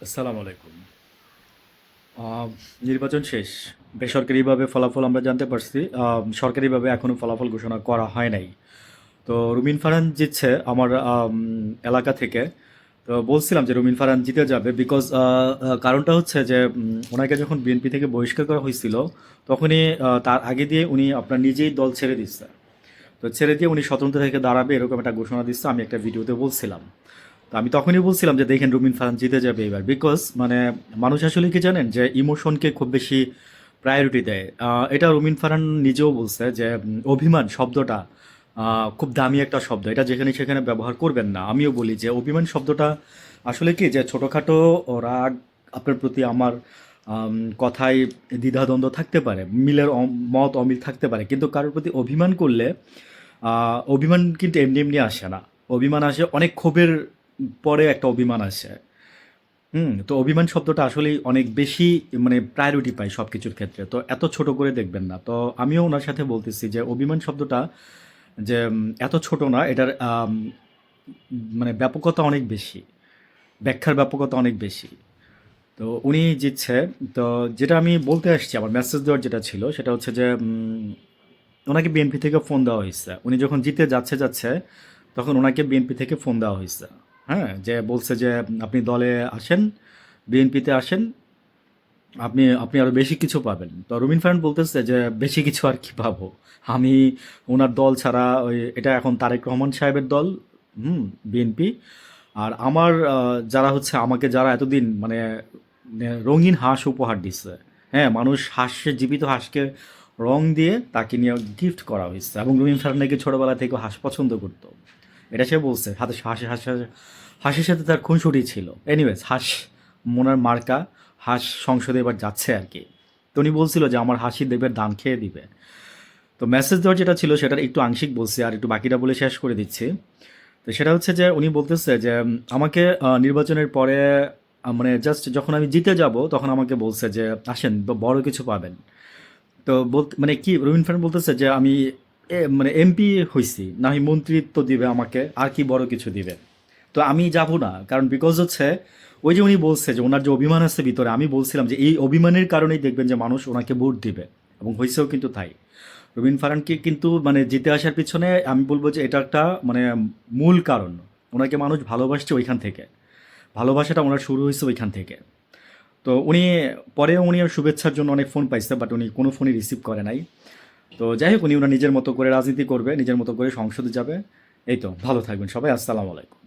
আসসালামু আলাইকুম। নির্বাচন শেষ। বেসরকারিভাবে ফলাফল আমরা জানতে পারছি। সরকারিভাবে এখনো ফলাফল ঘোষণা করা হয় নাই। তো রুমিন ফারহান জিতছে আমার এলাকা থেকে। তো বলছিলাম যে রুমিন ফারহান জিতে যাবে বিকজ কারণটা হচ্ছে যে ওনাকে যখন বিএনপি থেকে বহিষ্কার করা হয়েছিল, তখনই তার আগে দিয়ে উনি আপনার নিজেই দল ছেড়ে দিচ্ছে। তো ছেড়ে দিয়ে উনি স্বতন্ত্র থেকে দাঁড়াবে এরকম একটা ঘোষণা দিচ্ছে, আমি একটা ভিডিওতে বলছিলাম। তো আমি তখনই বলছিলাম যে দেখেন রুমিন ফারহান জিতে যাবে এবার, বিকজ মানে মানুষ আসলে কি জানেন যে ইমোশনকে খুব বেশি প্রায়োরিটি দেয়। এটা রুমিন ফারহান নিজেও বলছে যে অভিমান শব্দটা খুব দামি একটা শব্দ, এটা যেখানে সেখানে ব্যবহার করবেন না। আমিও বলি যে অভিমান শব্দটা আসলে কি যে ছোটোখাটো রাগ আপনার প্রতি আমার কথায় দ্বিধাদ্বন্দ্ব থাকতে পারে, মিলের মত অমিল থাকতে পারে, কিন্তু কারোর প্রতি অভিমান করলে অভিমান কিন্তু এমনি এমনি আসে না। অভিমান আসে অনেক ক্ষোভের পরে, একটা অভিমান আসে। তো অভিমান শব্দটা আসলেই অনেক বেশি মানে প্রায়োরিটি পায় সব কিছুর ক্ষেত্রে। তো এত ছোট করে দেখবেন না। তো আমিও ওনার সাথে বলতেছি যে অভিমান শব্দটা যে এত ছোট না, এটার মানে ব্যাপকতা অনেক বেশি। ব্যাখ্যার ব্যাপকতা অনেক বেশি। তো উনি জিতছে। তো যেটা আমি বলতে আসছি, আমার মেসেজ দেওয়ার যেটা ছিল সেটা হচ্ছে যে ওনাকে বিএনপি থেকে ফোন দেওয়া হয়েছে। উনি যখন জিতে যাচ্ছে তখন ওনাকে বিএনপি থেকে ফোন দেওয়া হয়েছে। হ্যাঁ, যে বলছে যে আপনি দলে আসেন, বিএনপিতে আসেন, আপনি আপনি আরো বেশি কিছু পাবেন। তো রুমিন ফারহান বলতেছে যে বেশি কিছু আর কি পাবো, আমি ওনার দল ছাড়া ওই এটা এখন তারেক রহমান সাহেবের দল, বিএনপি। আর আমার যারা হচ্ছে আমাকে যারা এতদিন মানে রঙিন হাঁস উপহার দিচ্ছে। হ্যাঁ, মানুষ হাঁসে জীবিত হাঁসকে রং দিয়ে তাকে নিয়ে গিফট করা হয়েছে, এবং রুমিন ফারহান নাকি ছোটবেলা থেকে হাঁস পছন্দ করতো। এটা সে বলছে, হাতে হাঁসে হাঁসে হাঁসের সাথে তার খুনসুটি ছিল। এনিওয়েজ, হাঁস মোনার মার্কা, হাঁস সংসদে এবার যাচ্ছে আর কি। তো উনি বলছিল যে আমার হাসি দেবের দান খেয়ে দিবে। তো মেসেজ দেওয়ার যেটা ছিল সেটার একটু আংশিক বলছি, আর একটু বাকিটা বলে শেষ করে দিচ্ছি। তো সেটা হচ্ছে যে উনি বলতেছে যে আমাকে নির্বাচনের পরে মানে জাস্ট যখন আমি জিতে যাব তখন আমাকে বলছে যে আসেন বড় কিছু পাবেন। তো বলতে মানে কি রবীন ফারহান বলতেছে যে আমি মানে এমপি হইছি, না হয় মন্ত্রিত্ব দিবে আমাকে, আর কি বড় কিছু দিবে। তো আমি যাব না, কারণ বিকজ হচ্ছে ওই যে উনি বলছে যে ওনার যে অভিমান আছে ভিতরে, আমি বলছিলাম যে এই অভিমানের কারণেই দেখবেন যে মানুষ ওনাকে ভোট দিবে, এবং হয়েছেও কিন্তু তাই। রবিন ফারহানকে কিন্তু মানে জিতে আসার পিছনে আমি বলবো যে এটা একটা মানে মূল কারণ। ওনাকে মানুষ ভালোবাসছে ওইখান থেকে, ভালোবাসাটা ওনার শুরু হয়েছে ওইখান থেকে। তো উনি পরেও উনি শুভেচ্ছার জন্য অনেক ফোন পাইছে, বাট উনি কোনো ফোনই রিসিভ করে নাই। তো যাই হোক, উনি ওনার নিজের মতো করে রাজনীতি করবে, নিজের মতো করে সংসদে যাবে। এই তো, ভালো থাকবেন সবাই। আসসালামু আলাইকুম।